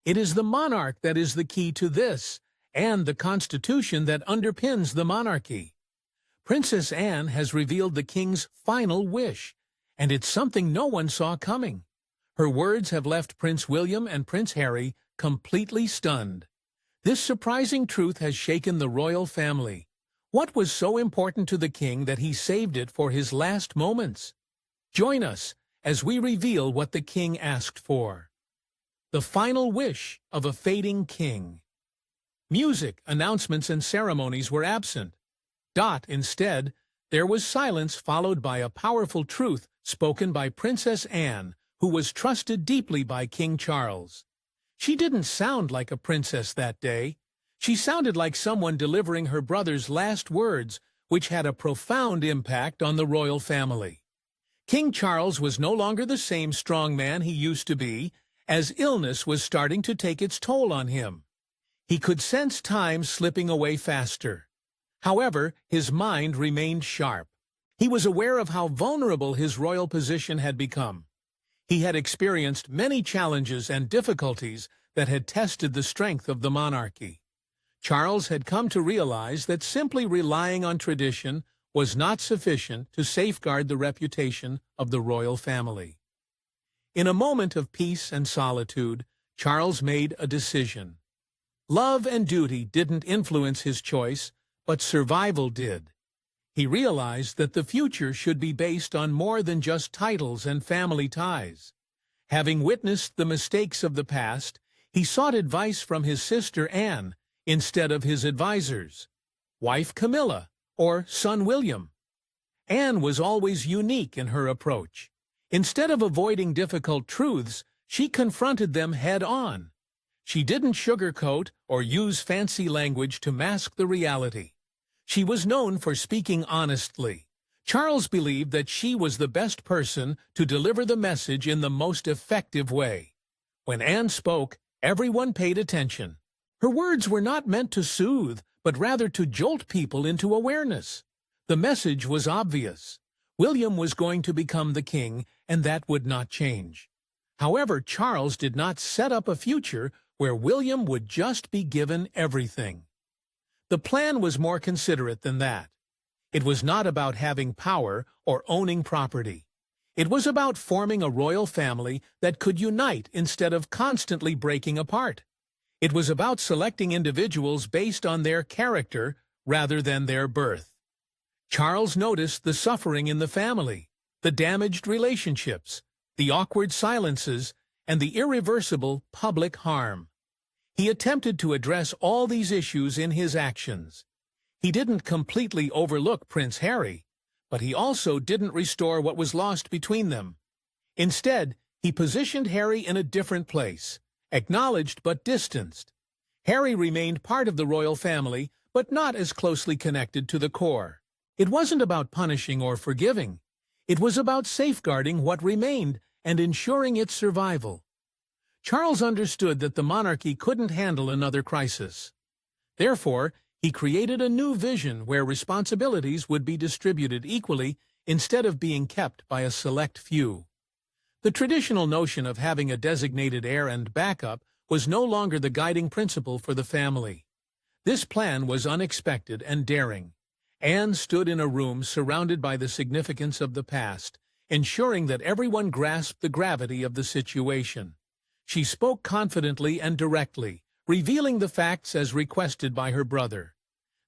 It is the monarch that is the key to this, and the constitution that underpins the monarchy. Princess Anne has revealed the king's final wish, and it's something no one saw coming. Her words have left Prince William and Prince Harry completely stunned. This surprising truth has shaken the royal family. What was so important to the king that he saved it for his last moments? Join us as we reveal what the king asked for. The final wish of a fading king. Music, announcements, and ceremonies were absent. Instead, there was silence followed by a powerful truth spoken by Princess Anne, who was trusted deeply by King Charles. She didn't sound like a princess that day. She sounded like someone delivering her brother's last words, which had a profound impact on the royal family. King Charles was no longer the same strong man he used to be, as illness was starting to take its toll on him. He could sense time slipping away faster. However, his mind remained sharp. He was aware of how vulnerable his royal position had become. He had experienced many challenges and difficulties that had tested the strength of the monarchy. Charles had come to realize that simply relying on tradition was not sufficient to safeguard the reputation of the royal family. In a moment of peace and solitude, Charles made a decision. Love and duty didn't influence his choice, but survival did. He realized that the future should be based on more than just titles and family ties. Having witnessed the mistakes of the past, he sought advice from his sister Anne instead of his advisors, wife Camilla or son William. Anne was always unique in her approach. Instead of avoiding difficult truths, she confronted them head-on. She didn't sugarcoat or use fancy language to mask the reality. She was known for speaking honestly. Charles believed that she was the best person to deliver the message in the most effective way. When Anne spoke, everyone paid attention. Her words were not meant to soothe, but rather to jolt people into awareness. The message was obvious. William was going to become the king, and that would not change. However, Charles did not set up a future where William would just be given everything. The plan was more considerate than that. It was not about having power or owning property. It was about forming a royal family that could unite instead of constantly breaking apart. It was about selecting individuals based on their character rather than their birth. Charles noticed the suffering in the family, the damaged relationships, the awkward silences, and the irreversible public harm. He attempted to address all these issues in his actions. He didn't completely overlook Prince Harry, but he also didn't restore what was lost between them. Instead, he positioned Harry in a different place, acknowledged but distanced. Harry remained part of the royal family, but not as closely connected to the core. It wasn't about punishing or forgiving. It was about safeguarding what remained and ensuring its survival. Charles understood that the monarchy couldn't handle another crisis. Therefore, he created a new vision where responsibilities would be distributed equally instead of being kept by a select few. The traditional notion of having a designated heir and backup was no longer the guiding principle for the family. This plan was unexpected and daring. Anne stood in a room surrounded by the significance of the past, ensuring that everyone grasped the gravity of the situation. She spoke confidently and directly, revealing the facts as requested by her brother.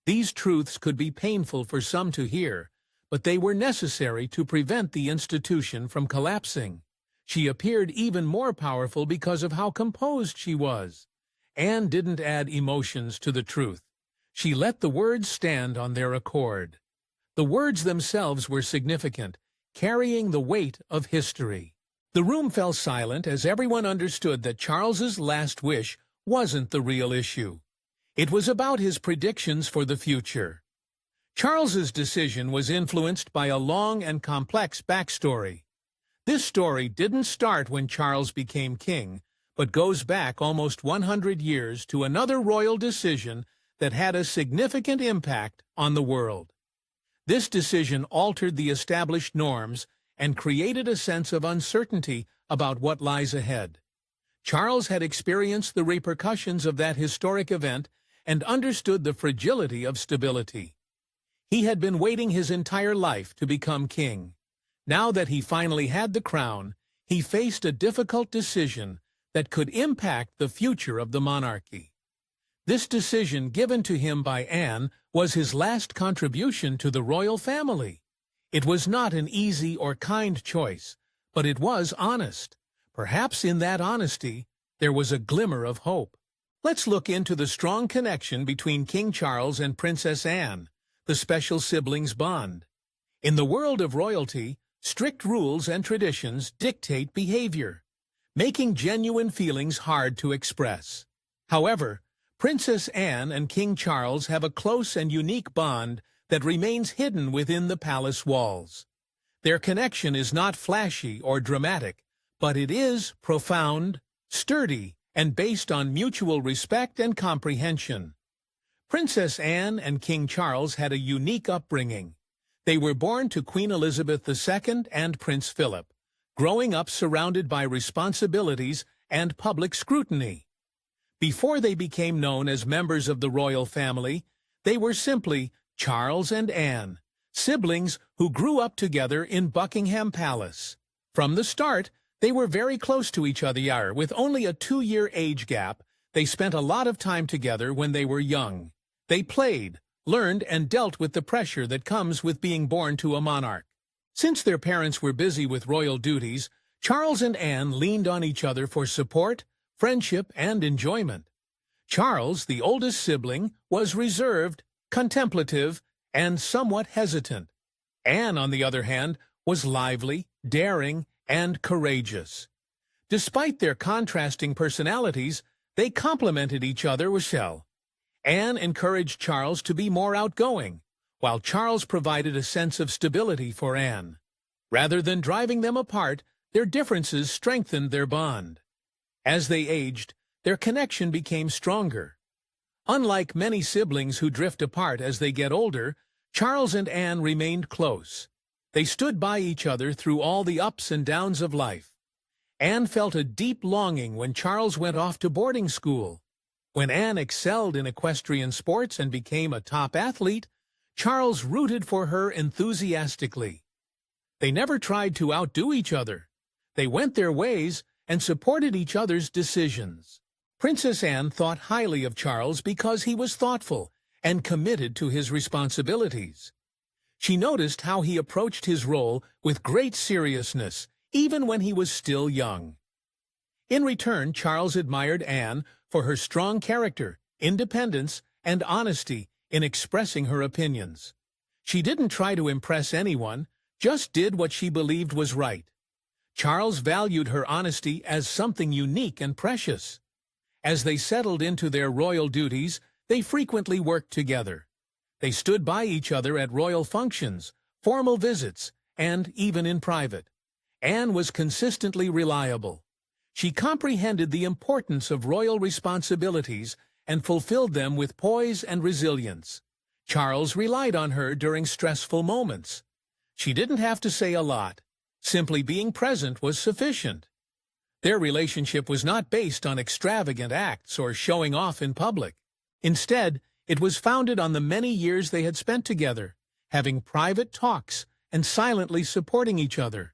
These truths could be painful for some to hear, but they were necessary to prevent the institution from collapsing. She appeared even more powerful because of how composed she was. Anne didn't add emotions to the truth. She let the words stand on their accord. The words themselves were significant, carrying the weight of history. The room fell silent as everyone understood that Charles's last wish wasn't the real issue. It was about his predictions for the future. Charles's decision was influenced by a long and complex backstory. This story didn't start when Charles became king, but goes back almost 100 years to another royal decision that had a significant impact on the world. This decision altered the established norms and created a sense of uncertainty about what lies ahead. Charles had experienced the repercussions of that historic event and understood the fragility of stability. He had been waiting his entire life to become king. Now that he finally had the crown, he faced a difficult decision that could impact the future of the monarchy. This decision, given to him by Anne, was his last contribution to the royal family. It was not an easy or kind choice, but it was honest. Perhaps in that honesty, there was a glimmer of hope. Let's look into the strong connection between King Charles and Princess Anne, the special siblings' bond. In the world of royalty, strict rules and traditions dictate behavior, making genuine feelings hard to express. However, Princess Anne and King Charles have a close and unique bond that remains hidden within the palace walls. Their connection is not flashy or dramatic, but it is profound, sturdy, and based on mutual respect and comprehension. Princess Anne and King Charles had a unique upbringing. They were born to Queen Elizabeth II and Prince Philip, growing up surrounded by responsibilities and public scrutiny. Before they became known as members of the royal family, they were simply Charles and Anne, siblings who grew up together in Buckingham Palace. From the start, they were very close to each other. With only a 2-year age gap, they spent a lot of time together when they were young. They played, learned, and dealt with the pressure that comes with being born to a monarch. Since their parents were busy with royal duties, Charles and Anne leaned on each other for support, friendship, and enjoyment. Charles, the oldest sibling, was reserved, contemplative, and somewhat hesitant. Anne, on the other hand, was lively, daring, and courageous. Despite their contrasting personalities, they complemented each other well. Anne encouraged Charles to be more outgoing, while Charles provided a sense of stability for Anne. Rather than driving them apart, their differences strengthened their bond. As they aged, their connection became stronger. Unlike many siblings who drift apart as they get older, Charles and Anne remained close. They stood by each other through all the ups and downs of life. Anne felt a deep longing when Charles went off to boarding school. When Anne excelled in equestrian sports and became a top athlete, Charles rooted for her enthusiastically. They never tried to outdo each other. They went their ways and supported each other's decisions. Princess Anne thought highly of Charles because he was thoughtful and committed to his responsibilities. She noticed how he approached his role with great seriousness, even when he was still young. In return, Charles admired Anne for her strong character, independence, and honesty in expressing her opinions. She didn't try to impress anyone, just did what she believed was right. Charles valued her honesty as something unique and precious. As they settled into their royal duties, they frequently worked together. They stood by each other at royal functions, formal visits, and even in private. Anne was consistently reliable. She comprehended the importance of royal responsibilities and fulfilled them with poise and resilience. Charles relied on her during stressful moments. She didn't have to say a lot. Simply being present was sufficient. Their relationship was not based on extravagant acts or showing off in public. Instead, it was founded on the many years they had spent together, having private talks and silently supporting each other.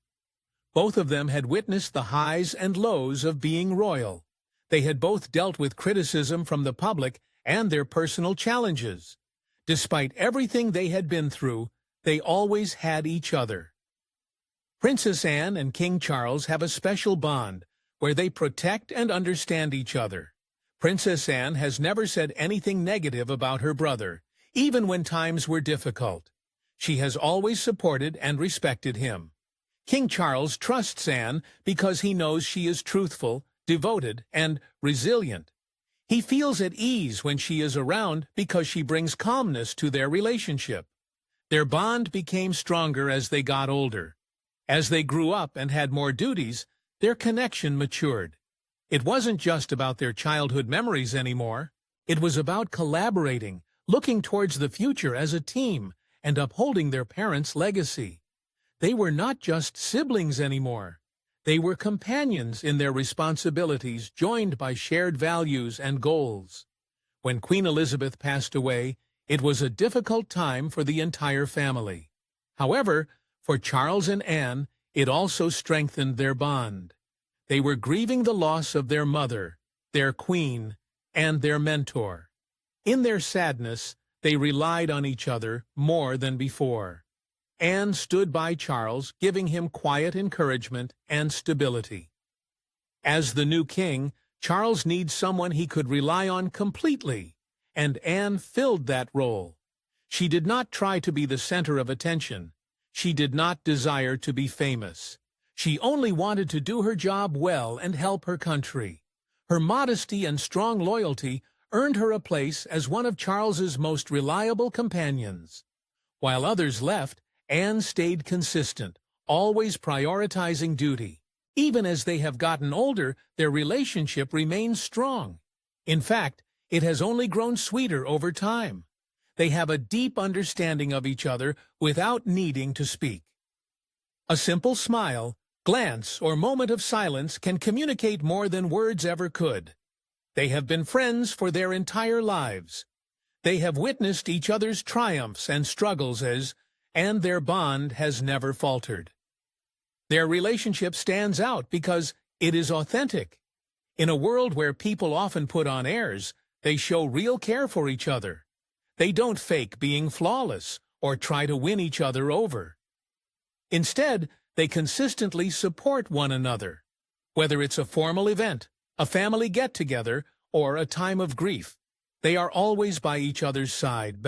Both of them had witnessed the highs and lows of being royal. They had both dealt with criticism from the public and their personal challenges. Despite everything they had been through, they always had each other. Princess Anne and King Charles have a special bond where they protect and understand each other. Princess Anne has never said anything negative about her brother, even when times were difficult. She has always supported and respected him. King Charles trusts Anne because he knows she is truthful, devoted, and resilient. He feels at ease when she is around because she brings calmness to their relationship. Their bond became stronger as they got older. As they grew up and had more duties, their connection matured. It wasn't just about their childhood memories anymore. It was about collaborating, looking towards the future as a team, and upholding their parents' legacy. They were not just siblings anymore. They were companions in their responsibilities, joined by shared values and goals. When Queen Elizabeth passed away, it was a difficult time for the entire family. However, for Charles and Anne, it also strengthened their bond. They were grieving the loss of their mother, their queen, and their mentor. In their sadness, they relied on each other more than before. Anne stood by Charles, giving him quiet encouragement and stability. As the new king, Charles needs someone he could rely on completely, and Anne filled that role. She did not try to be the center of attention. She did not desire to be famous. She only wanted to do her job well and help her country. Her modesty and strong loyalty earned her a place as one of Charles's most reliable companions. While others left, Anne stayed consistent, always prioritizing duty. Even as they have gotten older, their relationship remains strong. In fact, it has only grown sweeter over time. They have a deep understanding of each other without needing to speak. A simple smile, glance, or moment of silence can communicate more than words ever could. They have been friends for their entire lives. They have witnessed each other's triumphs and struggles and their bond has never faltered. Their relationship stands out because it is authentic. In a world where people often put on airs, they show real care for each other. They don't fake being flawless or try to win each other over. Instead, they consistently support one another. Whether it's a formal event, a family get-together, or a time of grief, they are always by each other's side.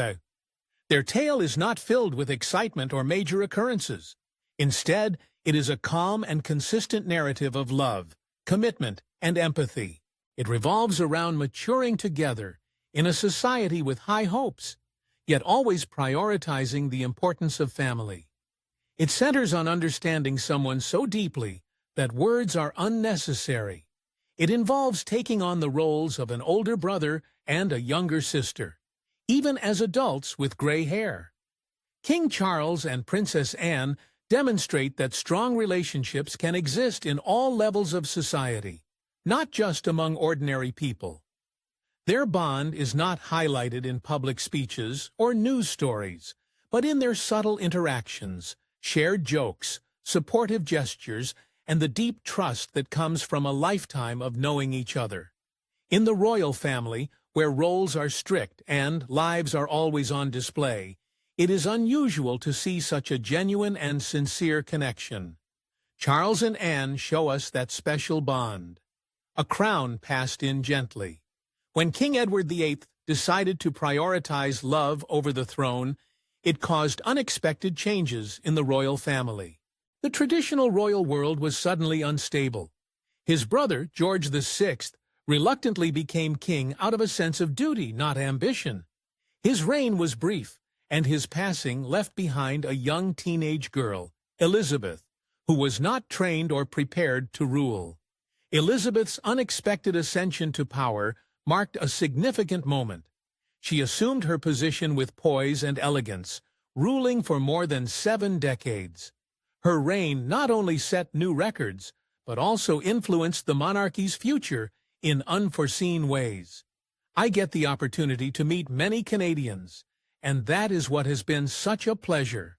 Their tale is not filled with excitement or major occurrences. Instead, it is a calm and consistent narrative of love, commitment, and empathy. It revolves around maturing together in a society with high hopes, yet always prioritizing the importance of family. It centers on understanding someone so deeply that words are unnecessary. It involves taking on the roles of an older brother and a younger sister, even as adults with gray hair. King Charles and Princess Anne demonstrate that strong relationships can exist in all levels of society, not just among ordinary people. Their bond is not highlighted in public speeches or news stories, but in their subtle interactions, shared jokes, supportive gestures, and the deep trust that comes from a lifetime of knowing each other. In the royal family, where roles are strict and lives are always on display, it is unusual to see such a genuine and sincere connection. Charles and Anne show us that special bond. A crown passed in gently. When King Edward VIII decided to prioritize love over the throne, it caused unexpected changes in the royal family. The traditional royal world was suddenly unstable. His brother, George VI, reluctantly became king out of a sense of duty, not ambition. His reign was brief, and his passing left behind a young teenage girl, Elizabeth, who was not trained or prepared to rule. Elizabeth's unexpected ascension to power marked a significant moment. She assumed her position with poise and elegance, ruling for more than 7 decades. Her reign not only set new records, but also influenced the monarchy's future in unforeseen ways. I get the opportunity to meet many Canadians, and that is what has been such a pleasure.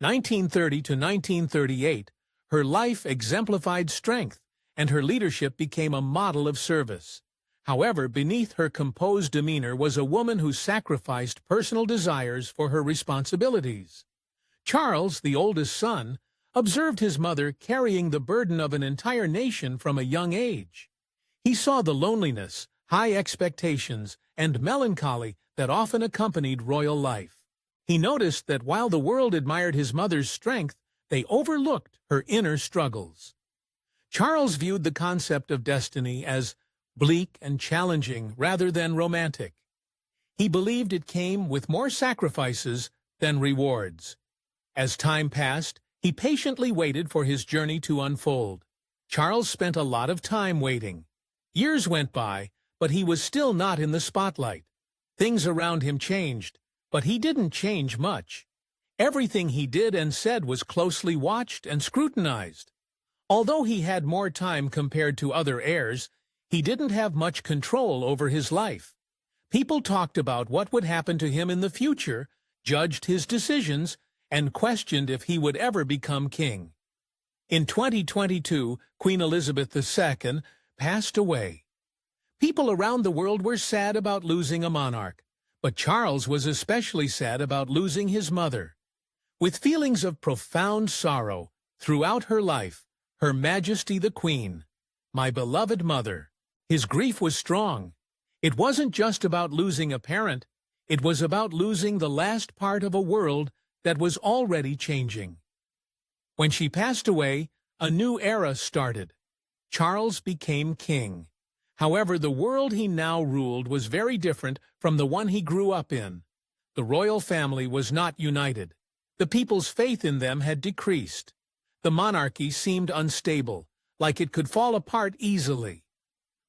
1930 to 1938, her life exemplified strength, and her leadership became a model of service. However, beneath her composed demeanor was a woman who sacrificed personal desires for her responsibilities. Charles, the oldest son, observed his mother carrying the burden of an entire nation from a young age. He saw the loneliness, high expectations, and melancholy that often accompanied royal life. He noticed that while the world admired his mother's strength, they overlooked her inner struggles. Charles viewed the concept of destiny as bleak and challenging rather than romantic. He believed it came with more sacrifices than rewards. As time passed, he patiently waited for his journey to unfold. Charles spent a lot of time waiting. Years went by, but he was still not in the spotlight. Things around him changed, but he didn't change much. Everything he did and said was closely watched and scrutinized. Although he had more time compared to other heirs, he didn't have much control over his life. People talked about what would happen to him in the future, judged his decisions, and questioned if he would ever become king. In 2022, Queen Elizabeth II passed away. People around the world were sad about losing a monarch, but Charles was especially sad about losing his mother. With feelings of profound sorrow throughout her life, Her Majesty the Queen, my beloved mother, his grief was strong. It wasn't just about losing a parent, it was about losing the last part of a world that was already changing. When she passed away, a new era started. Charles became king. However, the world he now ruled was very different from the one he grew up in. The royal family was not united. The people's faith in them had decreased. The monarchy seemed unstable, like it could fall apart easily.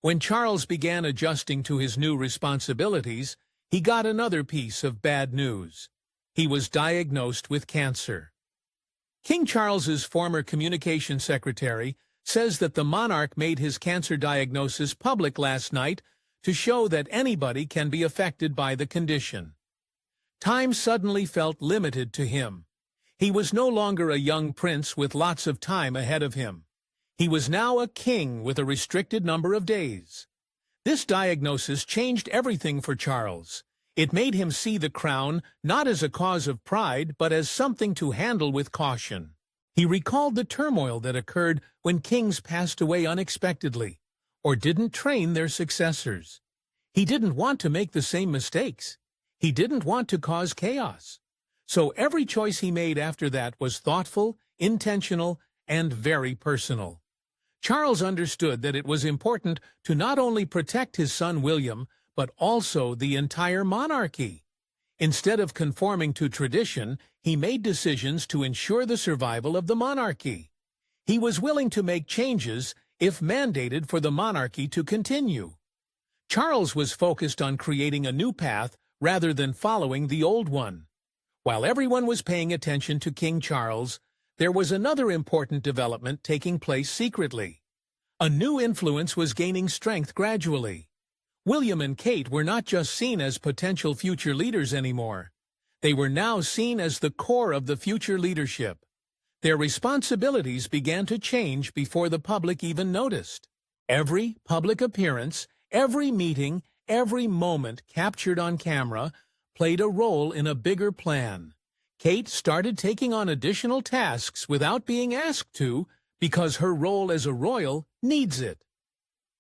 When Charles began adjusting to his new responsibilities, he got another piece of bad news. He was diagnosed with cancer. King Charles's former communication secretary says that the monarch made his cancer diagnosis public last night to show that anybody can be affected by the condition. Time suddenly felt limited to him. He was no longer a young prince with lots of time ahead of him. He was now a king with a restricted number of days. This diagnosis changed everything for Charles. It made him see the crown not as a cause of pride, but as something to handle with caution. He recalled the turmoil that occurred when kings passed away unexpectedly, or didn't train their successors. He didn't want to make the same mistakes. He didn't want to cause chaos. So every choice he made after that was thoughtful, intentional, and very personal. Charles understood that it was important to not only protect his son William, but also the entire monarchy. Instead of conforming to tradition, he made decisions to ensure the survival of the monarchy. He was willing to make changes if mandated for the monarchy to continue. Charles was focused on creating a new path rather than following the old one. While everyone was paying attention to King Charles, there was another important development taking place secretly. A new influence was gaining strength gradually. William and Kate were not just seen as potential future leaders anymore. They were now seen as the core of the future leadership. Their responsibilities began to change before the public even noticed. Every public appearance, every meeting, every moment captured on camera played a role in a bigger plan. Kate started taking on additional tasks without being asked to, because her role as a royal needs it.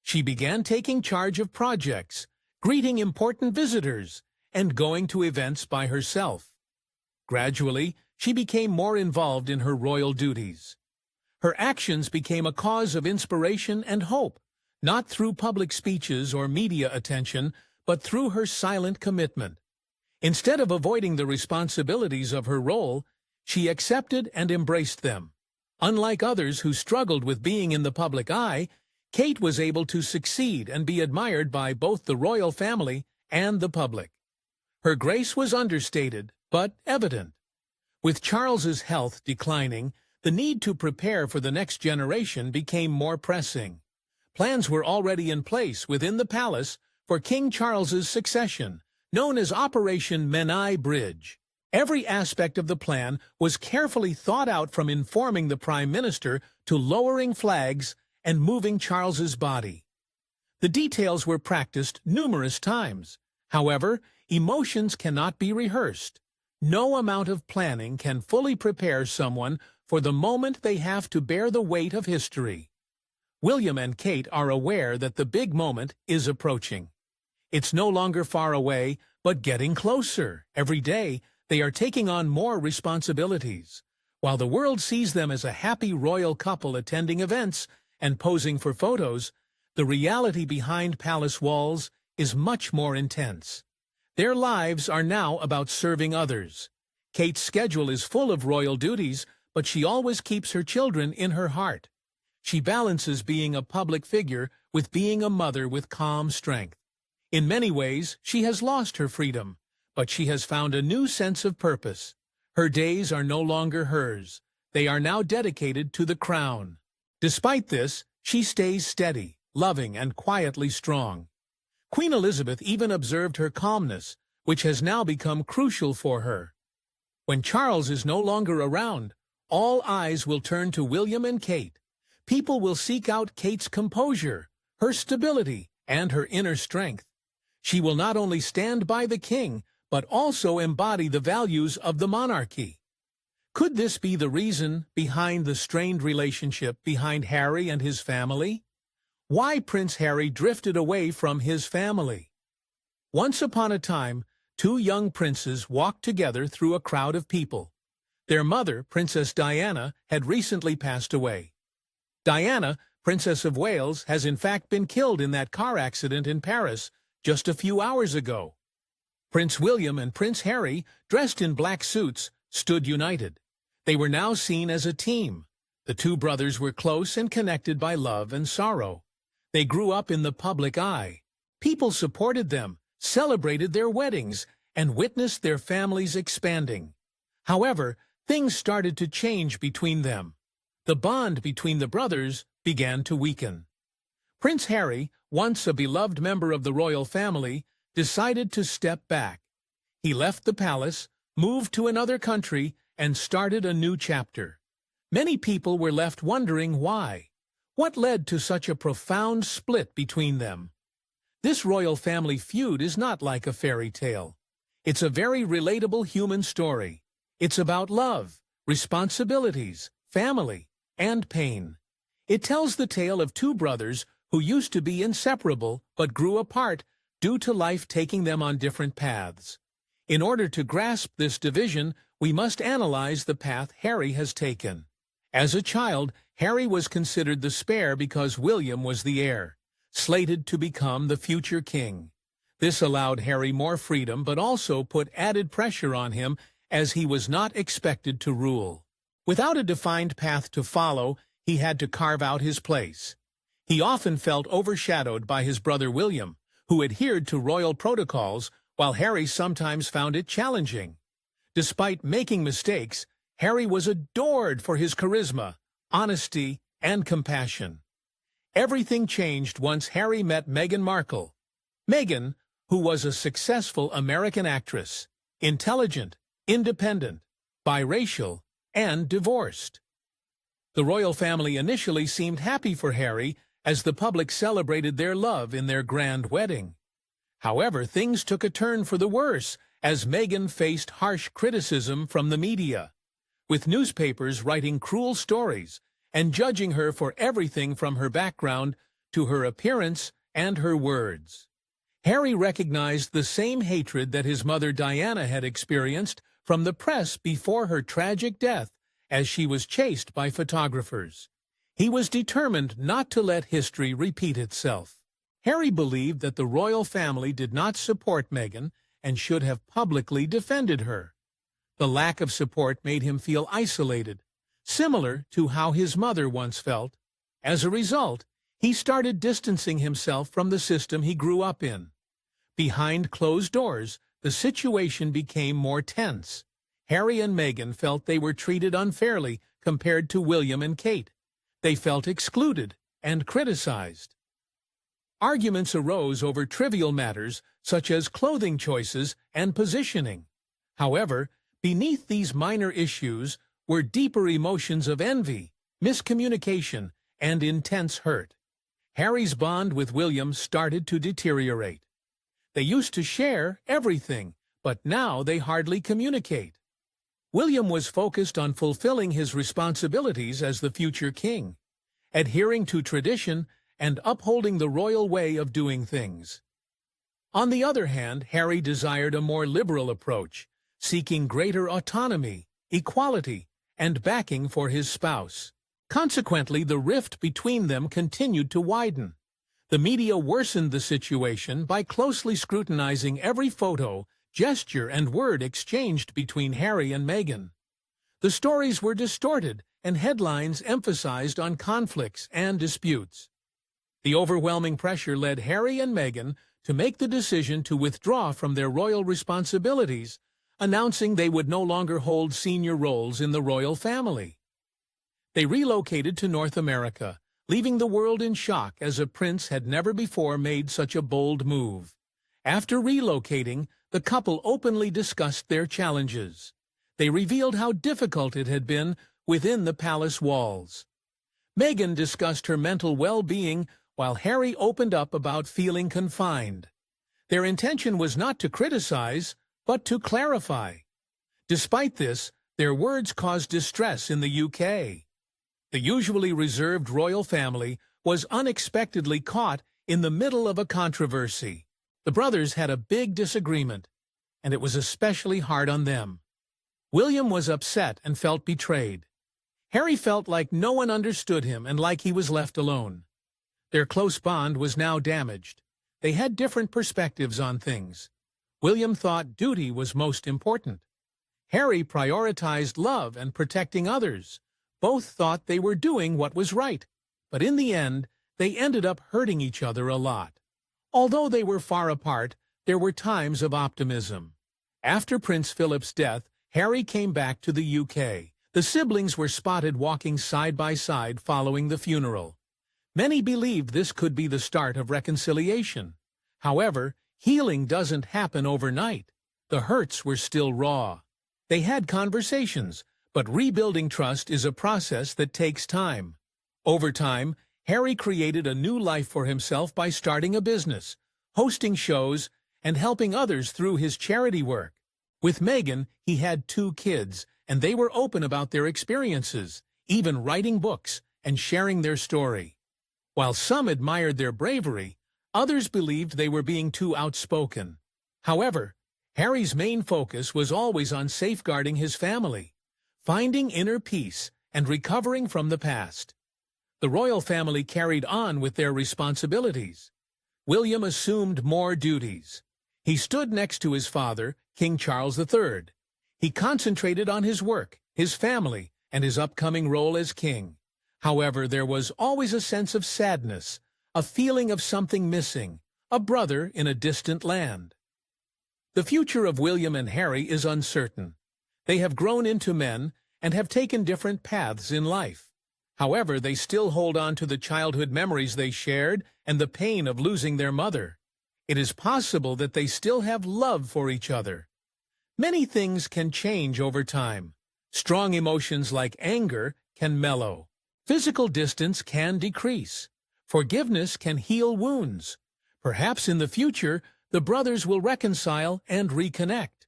She began taking charge of projects, greeting important visitors, and going to events by herself. Gradually, she became more involved in her royal duties. Her actions became a cause of inspiration and hope, not through public speeches or media attention, but through her silent commitment. Instead of avoiding the responsibilities of her role, she accepted and embraced them. Unlike others who struggled with being in the public eye, Kate was able to succeed and be admired by both the royal family and the public. Her grace was understated, but evident. With Charles's health declining, the need to prepare for the next generation became more pressing. Plans were already in place within the palace for King Charles's succession, known as Operation Menai Bridge. Every aspect of the plan was carefully thought out, from informing the Prime Minister to lowering flags and moving Charles's body. The details were practiced numerous times. However, emotions cannot be rehearsed. No amount of planning can fully prepare someone for the moment they have to bear the weight of history. William and Kate are aware that the big moment is approaching. It's no longer far away, but getting closer. Every day, they are taking on more responsibilities. While the world sees them as a happy royal couple attending events and posing for photos, the reality behind palace walls is much more intense. Their lives are now about serving others. Kate's schedule is full of royal duties, but she always keeps her children in her heart. She balances being a public figure with being a mother with calm strength. In many ways, she has lost her freedom, but she has found a new sense of purpose. Her days are no longer hers. They are now dedicated to the crown. Despite this, she stays steady, loving, and quietly strong. Queen Elizabeth even observed her calmness, which has now become crucial for her. When Charles is no longer around, all eyes will turn to William and Kate. People will seek out Kate's composure, her stability, and her inner strength. She will not only stand by the king, but also embody the values of the monarchy. Could this be the reason behind the strained relationship behind Harry and his family? Why Prince Harry drifted away from his family? Once upon a time, two young princes walked together through a crowd of people. Their mother, Princess Diana, had recently passed away. Diana, Princess of Wales, has in fact been killed in that car accident in Paris just a few hours ago. Prince William and Prince Harry, dressed in black suits, stood united. They were now seen as a team. The two brothers were close and connected by love and sorrow. They grew up in the public eye. People supported them, celebrated their weddings, and witnessed their families expanding. However, things started to change between them. The bond between the brothers began to weaken. Prince Harry, once a beloved member of the royal family, decided to step back. He left the palace, moved to another country, and started a new chapter. Many people were left wondering why. What led to such a profound split between them? This royal family feud is not like a fairy tale. It's a very relatable human story. It's about love, responsibilities, family, and pain. It tells the tale of two brothers who used to be inseparable but grew apart due to life taking them on different paths. In order to grasp this division, we must analyze the path Harry has taken. As a child, Harry was considered the spare because William was the heir, slated to become the future king. This allowed Harry more freedom but also put added pressure on him as he was not expected to rule. Without a defined path to follow, he had to carve out his place. He often felt overshadowed by his brother William, who adhered to royal protocols, while Harry sometimes found it challenging. Despite making mistakes, Harry was adored for his charisma, honesty, and compassion. Everything changed once Harry met Meghan Markle. Meghan, who was a successful American actress, intelligent, independent, biracial, and divorced. The royal family initially seemed happy for Harry as the public celebrated their love in their grand wedding. However, things took a turn for the worse as Meghan faced harsh criticism from the media, with newspapers writing cruel stories and judging her for everything from her background to her appearance and her words. Harry recognized the same hatred that his mother Diana had experienced from the press before her tragic death as she was chased by photographers. He was determined not to let history repeat itself. Harry believed that the royal family did not support Meghan and should have publicly defended her. The lack of support made him feel isolated, similar to how his mother once felt. As a result, he started distancing himself from the system he grew up in. Behind closed doors, the situation became more tense. Harry and Meghan felt they were treated unfairly compared to William and Kate. They felt excluded and criticized. Arguments arose over trivial matters such as clothing choices and positioning. However, beneath these minor issues were deeper emotions of envy, miscommunication, and intense hurt. Harry's bond with William started to deteriorate. They used to share everything, but now they hardly communicate. William was focused on fulfilling his responsibilities as the future king, adhering to tradition and upholding the royal way of doing things. On the other hand, Harry desired a more liberal approach, seeking greater autonomy, equality, and backing for his spouse. Consequently, the rift between them continued to widen. The media worsened the situation by closely scrutinizing every photo, gesture, and word exchanged between Harry and Meghan. The stories were distorted, and headlines emphasized on conflicts and disputes. The overwhelming pressure led Harry and Meghan to make the decision to withdraw from their royal responsibilities, announcing they would no longer hold senior roles in the royal family. They relocated to North America, leaving the world in shock as a prince had never before made such a bold move. After relocating, the couple openly discussed their challenges. They revealed how difficult it had been within the palace walls. Meghan discussed her mental well-being, while Harry opened up about feeling confined. Their intention was not to criticize, but to clarify. Despite this, their words caused distress in the UK. The usually reserved royal family was unexpectedly caught in the middle of a controversy. The brothers had a big disagreement, and it was especially hard on them. William was upset and felt betrayed. Harry felt like no one understood him and like he was left alone. Their close bond was now damaged. They had different perspectives on things. William thought duty was most important. Harry prioritized love and protecting others. Both thought they were doing what was right, but in the end, they ended up hurting each other a lot. Although they were far apart, there were times of optimism. After Prince Philip's death, Harry came back to the UK. The siblings were spotted walking side by side following the funeral. Many believed this could be the start of reconciliation. However, healing doesn't happen overnight. The hurts were still raw. They had conversations, but rebuilding trust is a process that takes time. Over time, Harry created a new life for himself by starting a business, hosting shows, and helping others through his charity work. With Meghan, he had 2 kids, and they were open about their experiences, even writing books and sharing their story. While some admired their bravery, others believed they were being too outspoken. However, Harry's main focus was always on safeguarding his family, finding inner peace, and recovering from the past. The royal family carried on with their responsibilities. William assumed more duties. He stood next to his father, King Charles III. He concentrated on his work, his family, and his upcoming role as king. However, there was always a sense of sadness, a feeling of something missing, a brother in a distant land. The future of William and Harry is uncertain. They have grown into men and have taken different paths in life. However, they still hold on to the childhood memories they shared and the pain of losing their mother. It is possible that they still have love for each other. Many things can change over time. Strong emotions like anger can mellow. Physical distance can decrease. Forgiveness can heal wounds. Perhaps in the future, the brothers will reconcile and reconnect.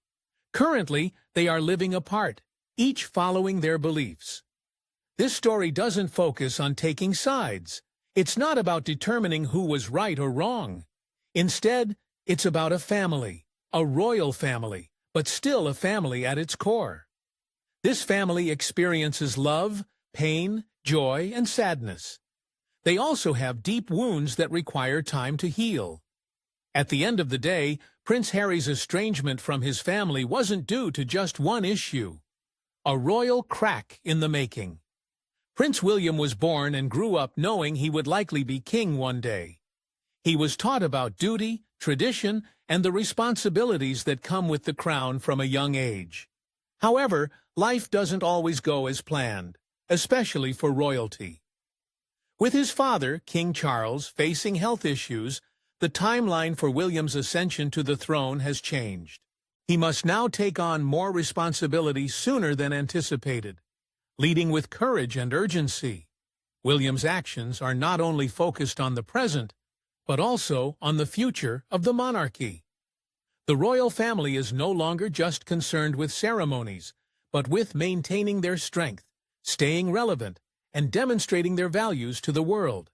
Currently, they are living apart, each following their beliefs. This story doesn't focus on taking sides. It's not about determining who was right or wrong. Instead, it's about a family, a royal family, but still a family at its core. This family experiences love, pain, joy, and sadness. They also have deep wounds that require time to heal. At the end of the day, Prince Harry's estrangement from his family wasn't due to just one issue. A royal crack in the making. Prince William was born and grew up knowing he would likely be king one day. He was taught about duty, tradition, and the responsibilities that come with the crown from a young age. However, life doesn't always go as planned, especially for royalty. With his father, King Charles, facing health issues, the timeline for William's ascension to the throne has changed. He must now take on more responsibility sooner than anticipated, leading with courage and urgency. William's actions are not only focused on the present, but also on the future of the monarchy. The royal family is no longer just concerned with ceremonies, but with maintaining their strength, staying relevant, and demonstrating their values to the world.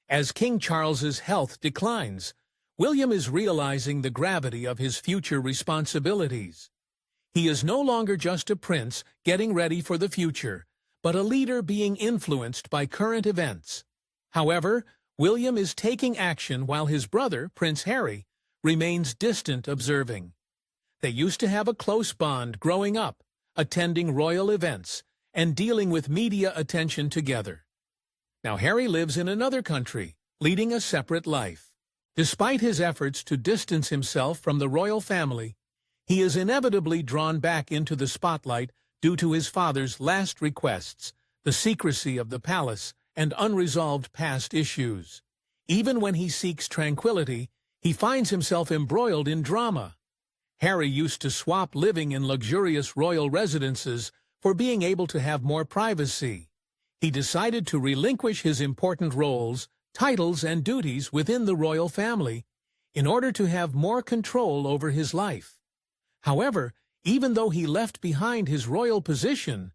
As King Charles's health declines, William is realizing the gravity of his future responsibilities. He is no longer just a prince getting ready for the future, but a leader being influenced by current events. However, William is taking action while his brother, Prince Harry, remains distant observing. They used to have a close bond growing up, attending royal events, and dealing with media attention together. Now Harry lives in another country, leading a separate life. Despite his efforts to distance himself from the royal family, he is inevitably drawn back into the spotlight due to his father's last requests, the secrecy of the palace, and unresolved past issues. Even when he seeks tranquility, he finds himself embroiled in drama. Harry used to swap living in luxurious royal residences for being able to have more privacy. He decided to relinquish his important roles, titles, and duties within the royal family in order to have more control over his life. However, even though he left behind his royal position,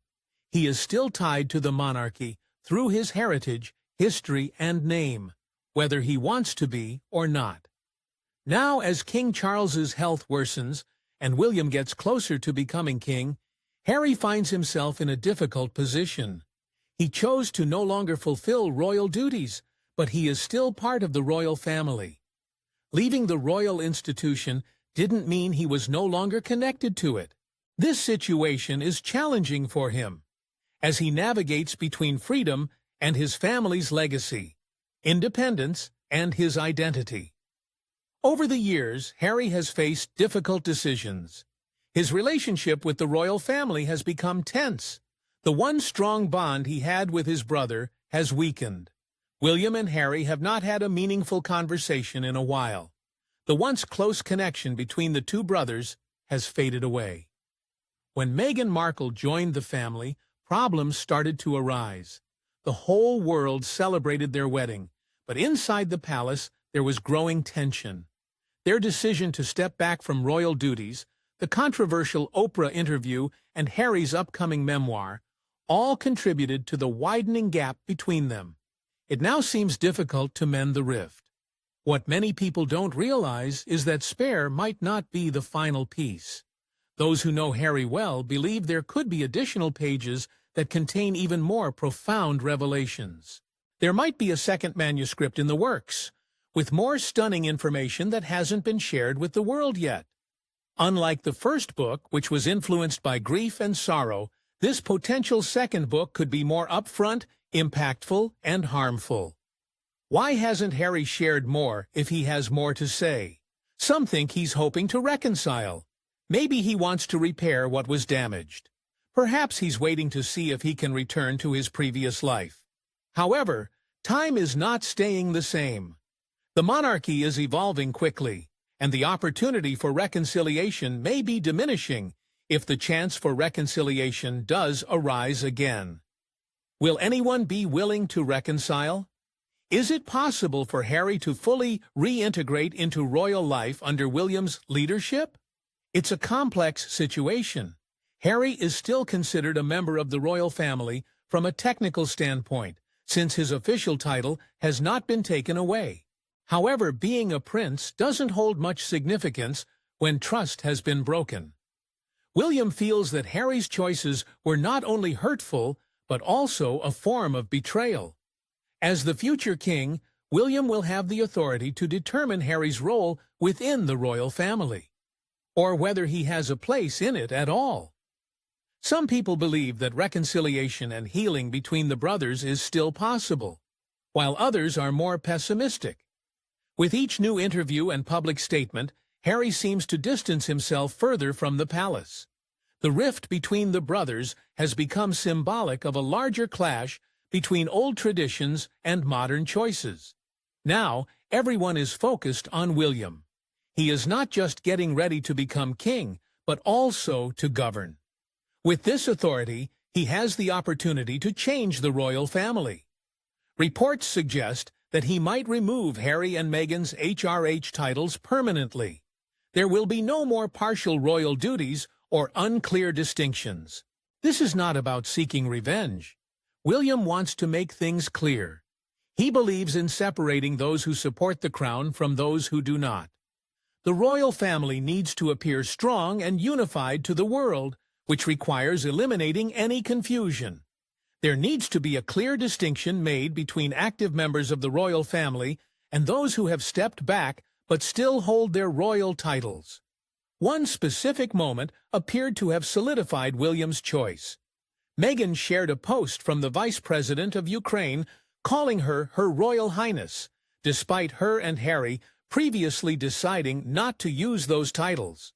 he is still tied to the monarchy through his heritage, history, and name, whether he wants to be or not. Now, as King Charles's health worsens and William gets closer to becoming king, Harry finds himself in a difficult position. He chose to no longer fulfill royal duties, but he is still part of the royal family. Leaving the royal institution didn't mean he was no longer connected to it. This situation is challenging for him, as he navigates between freedom and his family's legacy, independence, and his identity. Over the years, Harry has faced difficult decisions. His relationship with the royal family has become tense. The one strong bond he had with his brother has weakened. William and Harry have not had a meaningful conversation in a while. The once close connection between the two brothers has faded away. When Meghan Markle joined the family, problems started to arise. The whole world celebrated their wedding, but inside the palace there was growing tension. Their decision to step back from royal duties, the controversial Oprah interview, and Harry's upcoming memoir all contributed to the widening gap between them. It now seems difficult to mend the rift. What many people don't realize is that Spare might not be the final piece. Those who know Harry well believe there could be additional pages that contain even more profound revelations. There might be a second manuscript in the works, with more stunning information that hasn't been shared with the world yet. Unlike the first book, which was influenced by grief and sorrow, this potential second book could be more upfront, impactful, and harmful. Why hasn't Harry shared more if he has more to say? Some think he's hoping to reconcile. Maybe he wants to repair what was damaged. Perhaps he's waiting to see if he can return to his previous life. However, time is not staying the same. The monarchy is evolving quickly, and the opportunity for reconciliation may be diminishing if the chance for reconciliation does arise again. Will anyone be willing to reconcile? Is it possible for Harry to fully reintegrate into royal life under William's leadership? It's a complex situation. Harry is still considered a member of the royal family from a technical standpoint, since his official title has not been taken away. However, being a prince doesn't hold much significance when trust has been broken. William feels that Harry's choices were not only hurtful, but also a form of betrayal. As the future king, William will have the authority to determine Harry's role within the royal family, or whether he has a place in it at all. Some people believe that reconciliation and healing between the brothers is still possible, while others are more pessimistic. With each new interview and public statement, Harry seems to distance himself further from the palace. The rift between the brothers has become symbolic of a larger clash between old traditions and modern choices. Now, everyone is focused on William. He is not just getting ready to become king, but also to govern. With this authority, he has the opportunity to change the royal family. Reports suggest that he might remove Harry and Meghan's HRH titles permanently. There will be no more partial royal duties or unclear distinctions. This is not about seeking revenge. William wants to make things clear. He believes in separating those who support the crown from those who do not. The royal family needs to appear strong and unified to the world, which requires eliminating any confusion. There needs to be a clear distinction made between active members of the royal family and those who have stepped back but still hold their royal titles. One specific moment appeared to have solidified William's choice. Meghan shared a post from the Vice President of Ukraine calling her Her Royal Highness, despite her and Harry previously deciding not to use those titles.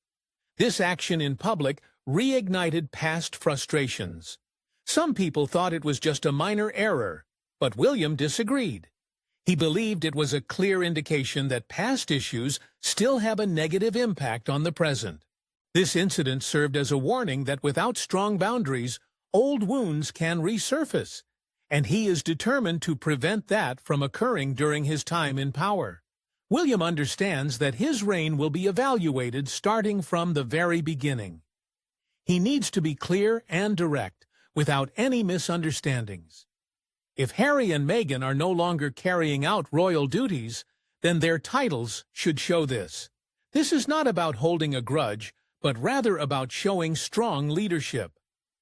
This action in public reignited past frustrations. Some people thought it was just a minor error, but William disagreed. He believed it was a clear indication that past issues still have a negative impact on the present. This incident served as a warning that without strong boundaries, old wounds can resurface, and he is determined to prevent that from occurring during his time in power. William understands that his reign will be evaluated starting from the very beginning. He needs to be clear and direct, without any misunderstandings. If Harry and Meghan are no longer carrying out royal duties, then their titles should show this. This is not about holding a grudge, but rather about showing strong leadership.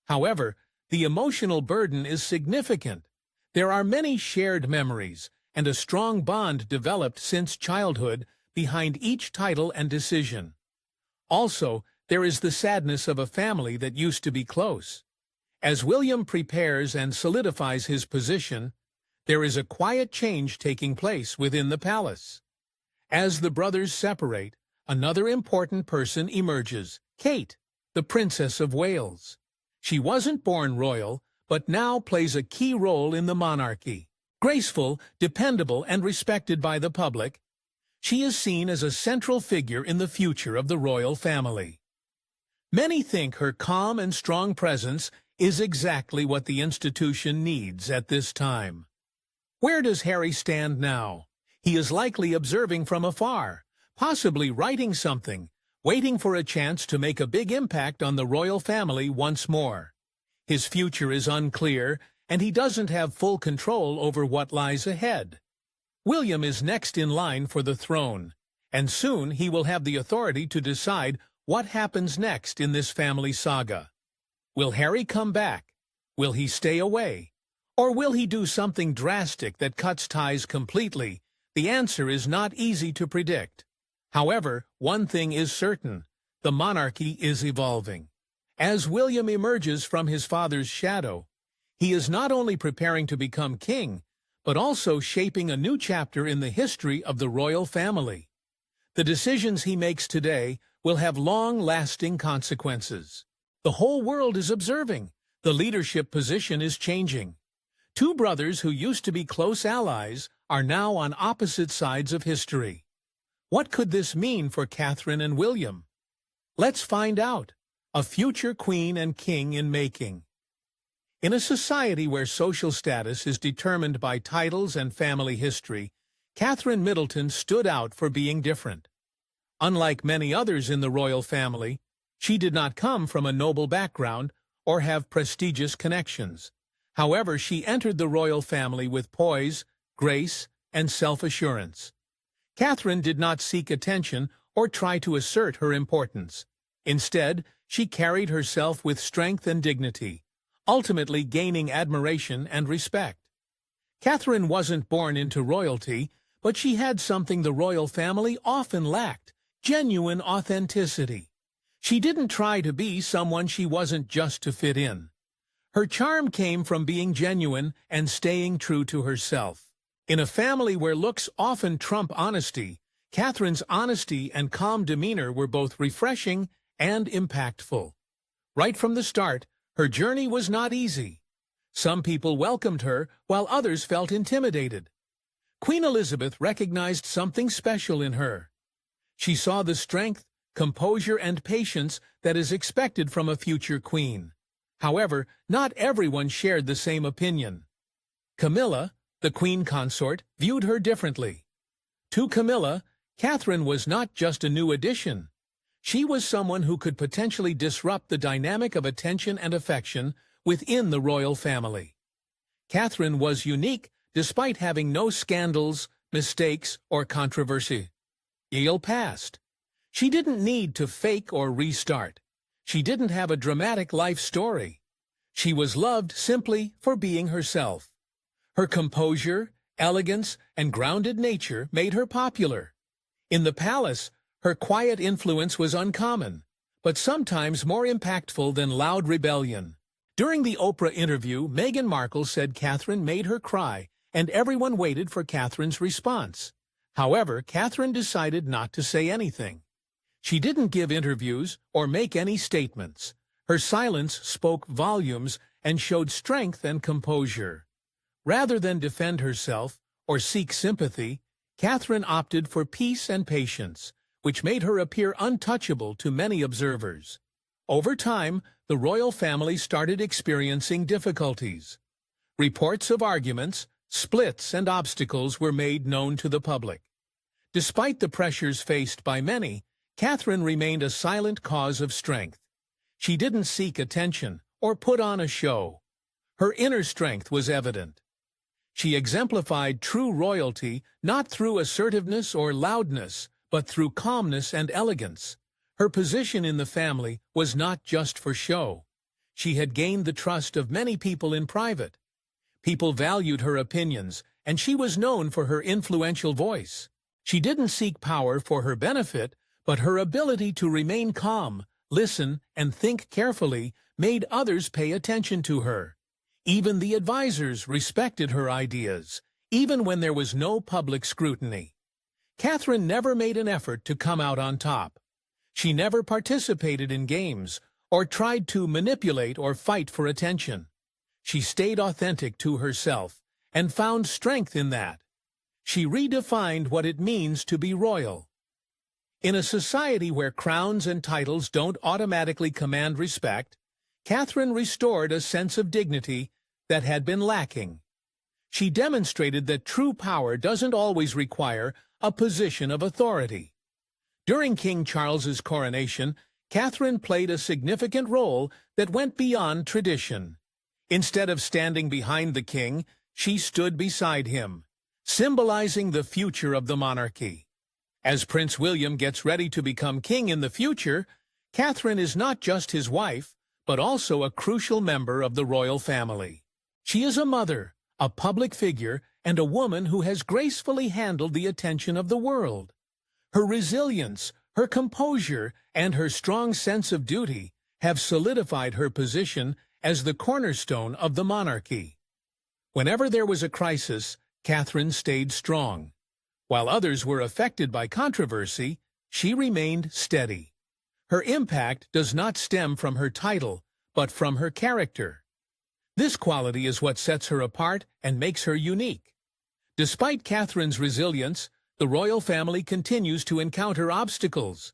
However, the emotional burden is significant. There are many shared memories, and a strong bond developed since childhood behind each title and decision. Also, there is the sadness of a family that used to be close. As William prepares and solidifies his position, there is a quiet change taking place within the palace. As the brothers separate, another important person emerges, Kate, the Princess of Wales. She wasn't born royal, but now plays a key role in the monarchy. Graceful, dependable, and respected by the public, she is seen as a central figure in the future of the royal family. Many think her calm and strong presence is exactly what the institution needs at this time. Where does Harry stand now? He is likely observing from afar, possibly writing something, waiting for a chance to make a big impact on the royal family once more. His future is unclear, and he doesn't have full control over what lies ahead. William is next in line for the throne, and soon he will have the authority to decide what happens next in this family saga. Will Harry come back? Will he stay away? Or will he do something drastic that cuts ties completely? The answer is not easy to predict. However, one thing is certain: the monarchy is evolving. As William emerges from his father's shadow, he is not only preparing to become king, but also shaping a new chapter in the history of the royal family. The decisions he makes today will have long-lasting consequences. The whole world is observing. The leadership position is changing. Two brothers who used to be close allies are now on opposite sides of history. What could this mean for Catherine and William? Let's find out. A future queen and king in making. In a society where social status is determined by titles and family history, Catherine Middleton stood out for being different. Unlike many others in the royal family, she did not come from a noble background or have prestigious connections. However, she entered the royal family with poise, grace, and self-assurance. Catherine did not seek attention or try to assert her importance. Instead, she carried herself with strength and dignity, ultimately gaining admiration and respect. Catherine wasn't born into royalty, but she had something the royal family often lacked: genuine authenticity. She didn't try to be someone she wasn't just to fit in. Her charm came from being genuine and staying true to herself. In a family where looks often trump honesty, Catherine's honesty and calm demeanor were both refreshing and impactful. Right from the start, her journey was not easy. Some people welcomed her, while others felt intimidated. Queen Elizabeth recognized something special in her. She saw the strength, composure, and patience that is expected from a future queen. However, not everyone shared the same opinion. Camilla, the queen consort, viewed her differently. To Camilla, Catherine was not just a new addition. She was someone who could potentially disrupt the dynamic of attention and affection within the royal family. Catherine was unique despite having no scandals, mistakes, or controversy. Yale passed. She didn't need to fake or restart. She didn't have a dramatic life story. She was loved simply for being herself. Her composure, elegance, and grounded nature made her popular. In the palace, her quiet influence was uncommon, but sometimes more impactful than loud rebellion. During the Oprah interview, Meghan Markle said Catherine made her cry, and everyone waited for Catherine's response. However, Catherine decided not to say anything. She didn't give interviews or make any statements. Her silence spoke volumes, and showed strength and composure. Rather than defend herself or seek sympathy, Catherine opted for peace and patience, which made her appear untouchable to many observers. Over time, the royal family started experiencing difficulties. Reports of arguments, splits, and obstacles were made known to the public. Despite the pressures faced by many, Catherine remained a silent cause of strength. She didn't seek attention or put on a show. Her inner strength was evident. She exemplified true royalty not through assertiveness or loudness, but through calmness and elegance. Her position in the family was not just for show. She had gained the trust of many people in private. People valued her opinions, and she was known for her influential voice. She didn't seek power for her benefit, but her ability to remain calm, listen, and think carefully made others pay attention to her. Even the advisors respected her ideas, even when there was no public scrutiny. Catherine never made an effort to come out on top. She never participated in games or tried to manipulate or fight for attention. She stayed authentic to herself and found strength in that. She redefined what it means to be royal. In a society where crowns and titles don't automatically command respect, Catherine restored a sense of dignity that had been lacking. She demonstrated that true power doesn't always require a position of authority. During King Charles's coronation, Catherine played a significant role that went beyond tradition. Instead of standing behind the king, she stood beside him, symbolizing the future of the monarchy. As Prince William gets ready to become king in the future, Catherine is not just his wife, but also a crucial member of the royal family. She is a mother, a public figure, and a woman who has gracefully handled the attention of the world. Her resilience, her composure, and her strong sense of duty have solidified her position as the cornerstone of the monarchy. Whenever there was a crisis, Catherine stayed strong. While others were affected by controversy, she remained steady. Her impact does not stem from her title, but from her character. This quality is what sets her apart and makes her unique. Despite Catherine's resilience, the royal family continues to encounter obstacles.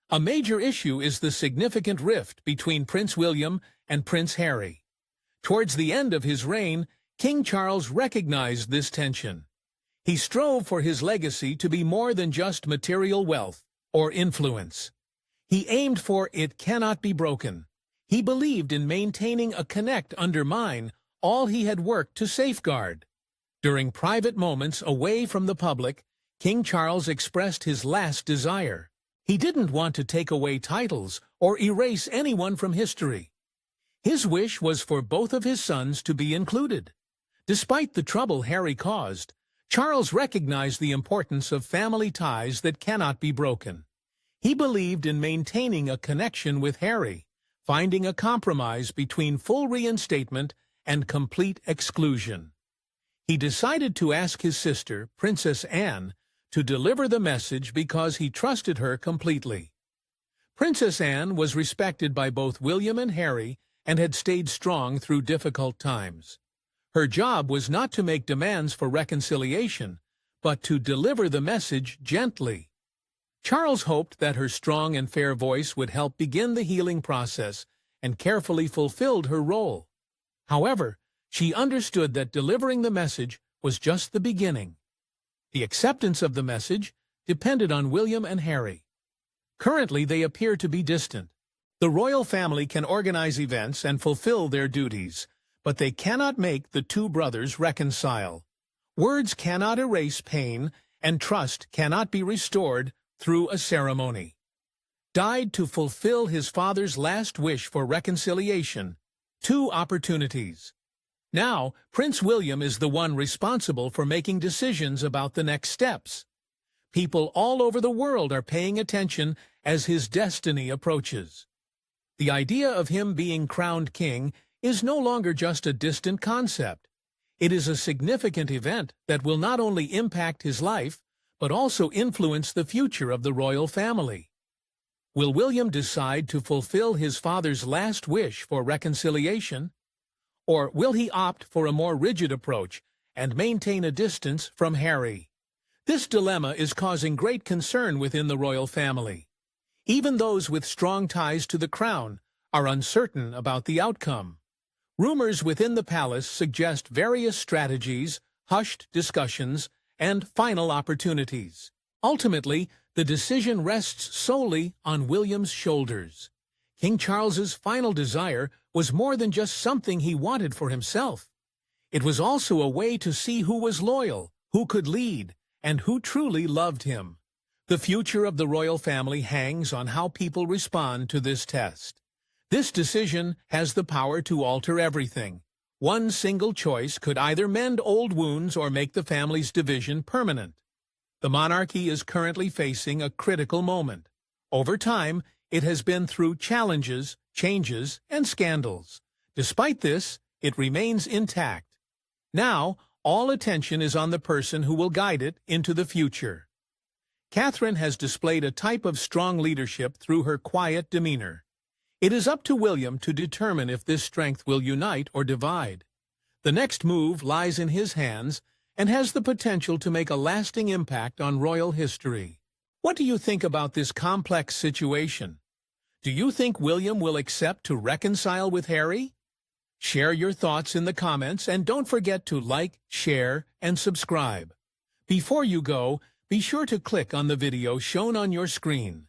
A major issue is the significant rift between Prince William and Prince Harry. Towards the end of his reign, King Charles recognized this tension. He strove for his legacy to be more than just material wealth or influence. He aimed for "it cannot be broken." He believed in maintaining a connect undermine all he had worked to safeguard. During private moments away from the public, King Charles expressed his last desire. He didn't want to take away titles or erase anyone from history. His wish was for both of his sons to be included. Despite the trouble Harry caused, Charles recognized the importance of family ties that cannot be broken. He believed in maintaining a connection with Harry, finding a compromise between full reinstatement and complete exclusion. He decided to ask his sister, Princess Anne, to deliver the message because he trusted her completely. Princess Anne was respected by both William and Harry and had stayed strong through difficult times. Her job was not to make demands for reconciliation, but to deliver the message gently. Charles hoped that her strong and fair voice would help begin the healing process and carefully fulfilled her role. However, she understood that delivering the message was just the beginning. The acceptance of the message depended on William and Harry. Currently, they appear to be distant. The royal family can organize events and fulfill their duties, but they cannot make the two brothers reconcile. Words cannot erase pain, and trust cannot be restored through a ceremony. Died to fulfill his father's last wish for reconciliation. 2 opportunities. Now, Prince William is the one responsible for making decisions about the next steps. People all over the world are paying attention as his destiny approaches. The idea of him being crowned king is no longer just a distant concept. It is a significant event that will not only impact his life, but also influence the future of the royal family. Will William decide to fulfill his father's last wish for reconciliation? Or will he opt for a more rigid approach and maintain a distance from Harry? This dilemma is causing great concern within the royal family. Even those with strong ties to the crown are uncertain about the outcome. Rumors within the palace suggest various strategies, hushed discussions, and final opportunities. Ultimately, the decision rests solely on William's shoulders. King Charles's final desire was more than just something he wanted for himself. It was also a way to see who was loyal, who could lead, and who truly loved him. The future of the royal family hangs on how people respond to this test. This decision has the power to alter everything. One single choice could either mend old wounds or make the family's division permanent. The monarchy is currently facing a critical moment. Over time, it has been through challenges, changes, and scandals. Despite this, it remains intact. Now, all attention is on the person who will guide it into the future. Catherine has displayed a type of strong leadership through her quiet demeanor. It is up to William to determine if this strength will unite or divide. The next move lies in his hands and has the potential to make a lasting impact on royal history. What do you think about this complex situation? Do you think William will accept to reconcile with Harry? Share your thoughts in the comments and don't forget to like, share, and subscribe. Before you go, be sure to click on the video shown on your screen.